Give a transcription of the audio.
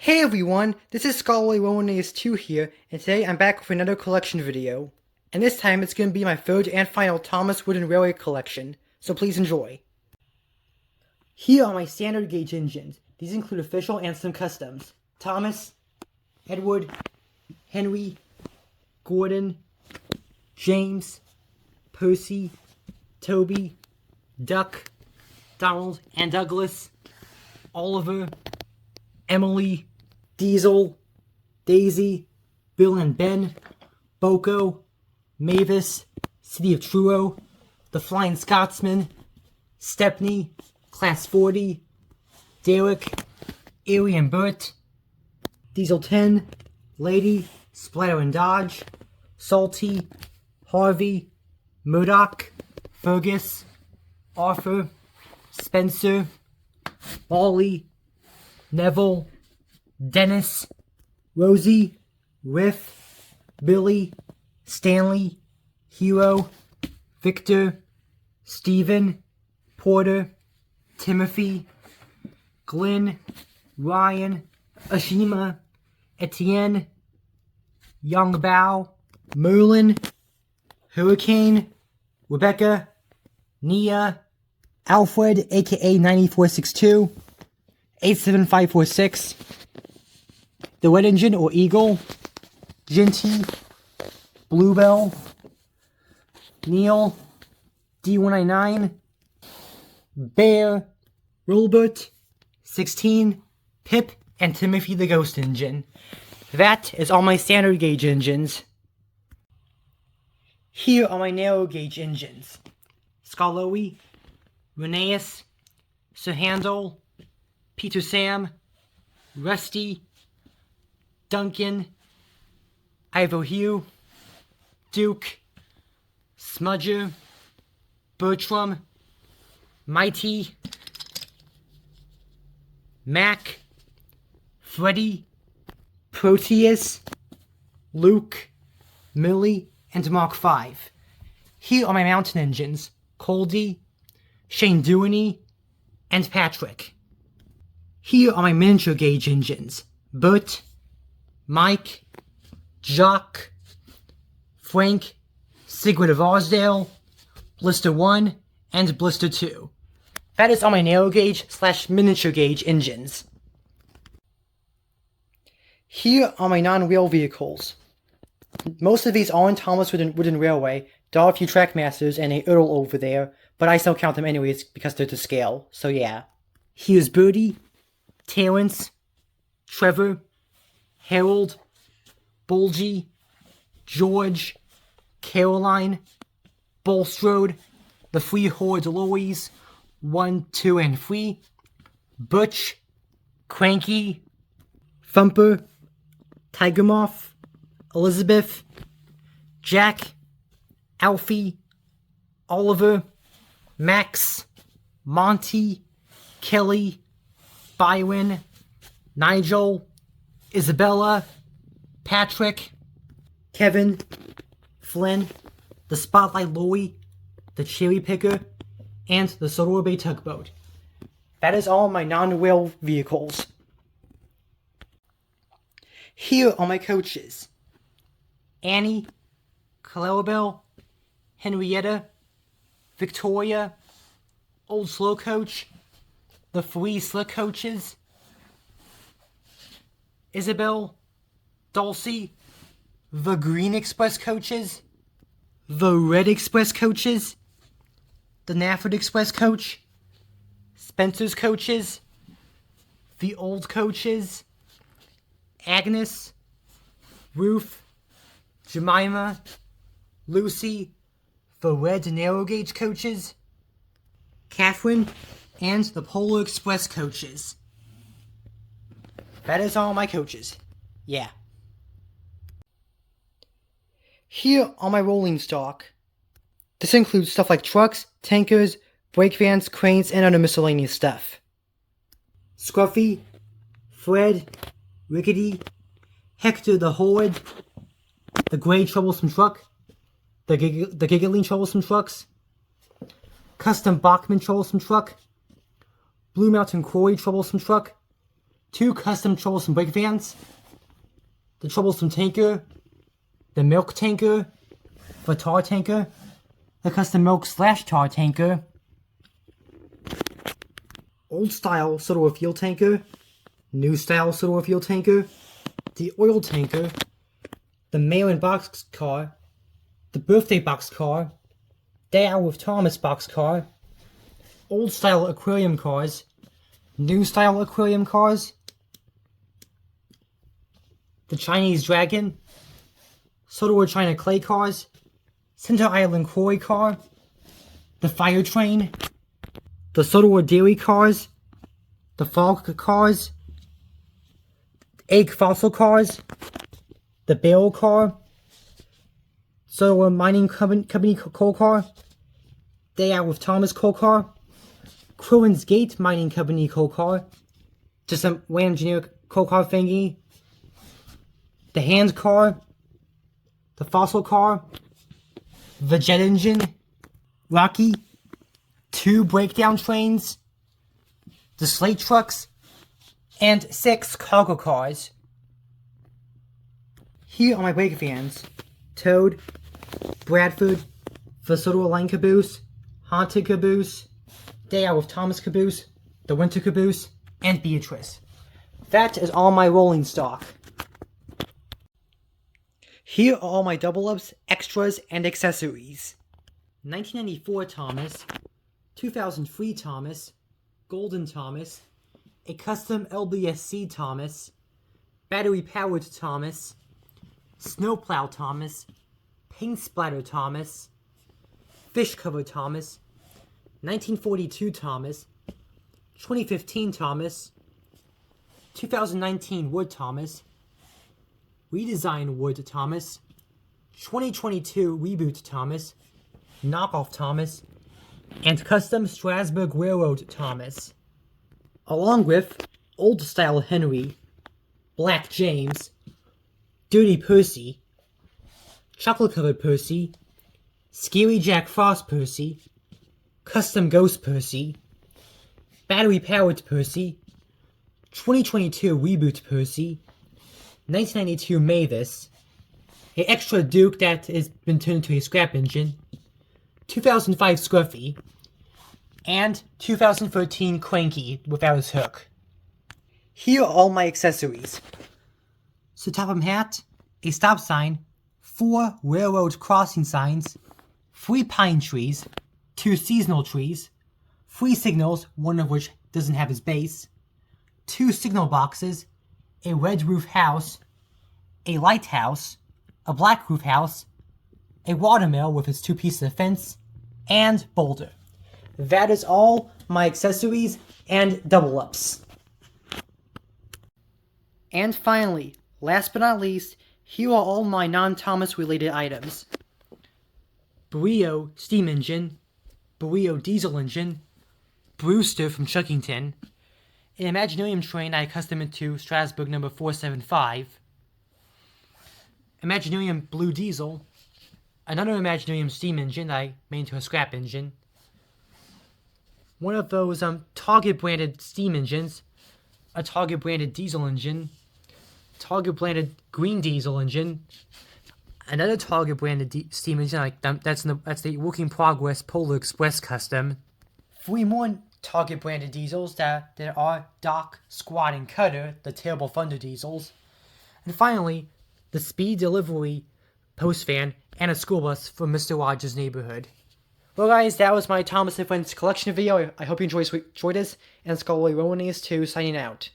Hey everyone, this is Scholarly Romanes 2 here, and today I'm back with another collection video. And this time it's going to be my third and final Thomas Wooden Railway collection, so please enjoy. Here are my standard gauge engines. These include official and some customs. Thomas, Edward, Henry, Gordon, James, Percy, Toby, Duck, Donald and Douglas, Oliver, Emily, Diesel, Daisy, Bill and Ben, Boko, Mavis, City of Truro, The Flying Scotsman, Stepney, Class 40, Derek, Erie and Bert, Diesel 10, Lady, Splatter and Dodge, Salty, Harvey, Murdoch, Fergus, Arthur, Spencer, Bally, Neville, Dennis, Rosie, Riff, Billy, Stanley, Hero, Victor, Stephen, Porter, Timothy, Glenn, Ryan, Ashima, Etienne, Young Bao, Merlin, Hurricane, Rebecca, Nia, Alfred aka 9462, 87546, the Red Engine or Eagle, Ginty, Bluebell, Neil, D199, Bear, Wilbert, 16, Pip, and Timothy the Ghost Engine. That is all my standard gauge engines. Here are my narrow gauge engines. Skarloey, Rheneas, Sir Handel, Peter Sam, Rusty, Duncan, Ivo Hugh, Duke, Smudger, Bertram, Mighty, Mac, Freddy, Proteus, Luke, Millie, and Mark V. Here are my mountain engines, Coldy, Shane Dewey, and Patrick. Here are my miniature gauge engines, Bert, Mike, Jock, Frank, Sigrid of Arsdale, Blister 1, and Blister 2. That is all my narrow gauge / miniature gauge engines. Here are my non-rail vehicles. Most of these are in Thomas Wooden Railway. There are a few Trackmasters and a Earl over there, but I still count them anyways because they're to scale, so yeah. Here's Birdie, Terrence, Trevor, Harold, Bulgy, George, Caroline, Bulstrode, the Free Horde Louise, 1, 2, and 3, Butch, Cranky, Thumper, Tiger Moth, Elizabeth, Jack, Alfie, Oliver, Max, Monty, Kelly, Byron, Nigel, Isabella, Patrick, Kevin, Flynn, the Spotlight Louie, the Cherry Picker, and the Sodor Bay Tugboat. That is all my non-rail vehicles. Here are my coaches. Annie, Clarabelle, Henrietta, Victoria, Old Slow Coach, the 3 Slick Coaches, Isabel, Dulcie, the Green Express Coaches, the Red Express Coaches, the Nafford Express Coach, Spencer's Coaches, the Old Coaches, Agnes, Ruth, Jemima, Lucy, the Red Narrow Gauge Coaches, Catherine, and the Polar Express Coaches. That is all my coaches. Yeah. Here are my rolling stock. This includes stuff like trucks, tankers, brake vans, cranes, and other miscellaneous stuff. Scruffy, Fred, Rickety, Hector the Horde, the Gray Troublesome Truck, the Giggling Troublesome Trucks, Custom Bachman Troublesome Truck, Blue Mountain Quarry Troublesome Truck, 2 custom troublesome brake vans, the troublesome tanker, the milk tanker, the tar tanker, the custom milk/tar tanker, old style soda fuel tanker, new style soda fuel tanker, the oil tanker, the mail-in box car, the birthday box car, Day Out with Thomas box car, old style aquarium cars, new style aquarium cars, the Chinese Dragon, Soda China clay cars, Center Island quarry car, the fire train, the Soda dairy cars, the fog cars, egg fossil cars, the barrel car, Soda mining company coal car, Day Out with Thomas coal car, Crowens Gate mining company coal car, just some random generic coal car thingy, the hand car, the fossil car, the jet engine, Rocky, 2 breakdown trains, the slate trucks, and 6 cargo cars. Here are my brake vans: Toad, Bradford, the Soda Line Caboose, Haunted Caboose, Day Out with Thomas Caboose, the Winter Caboose, and Beatrice. That is all my rolling stock. Here are all my double-ups, extras, and accessories. 1994 Thomas, 2003 Thomas, Golden Thomas, a custom LBSC Thomas, battery-powered Thomas, snowplow Thomas, paint splatter Thomas, fish cover Thomas, 1942 Thomas, 2015 Thomas, 2019 Wood Thomas, Redesign Wood Thomas, 2022 Reboot Thomas, Knockoff Thomas, and Custom Strasburg Railroad Thomas, along with Old Style Henry, Black James, Dirty Percy, Chocolate Covered Percy, Scary Jack Frost Percy, Custom Ghost Percy, Battery Powered Percy, 2022 Reboot Percy, 1992 Mavis, an extra Duke that has been turned into a scrap engine, 2005 Scruffy, and 2013 Cranky without his hook. Here are all my accessories. So Topham hat, a stop sign, 4 railroad crossing signs, 3 pine trees, 2 seasonal trees, 3 signals, one of which doesn't have his base, 2 signal boxes, a red roof house, a lighthouse, a black roof house, a watermill with its 2 pieces of fence, and boulder. That is all my accessories and double-ups. And finally, last but not least, here are all my non-Thomas related items. Brio steam engine, Brio diesel engine, Brewster from Chuckington, an Imaginarium train I customed to Strasburg number 475, Imaginarium blue diesel, another Imaginarium steam engine I made into a scrap engine, one of those Target branded steam engines, a Target branded diesel engine, Target branded green diesel engine, another Target branded steam engine that's the work in progress Polar Express custom, 3 more Target branded diesels that are Doc, Squad, and Cutter, the Terrible Thunder diesels, and finally the Speed Delivery post van and a school bus from Mr. Rogers' neighborhood. Well guys, that was my Thomas & Friends collection video. I hope you enjoyed this, and Scholarly Rowan is too, signing out.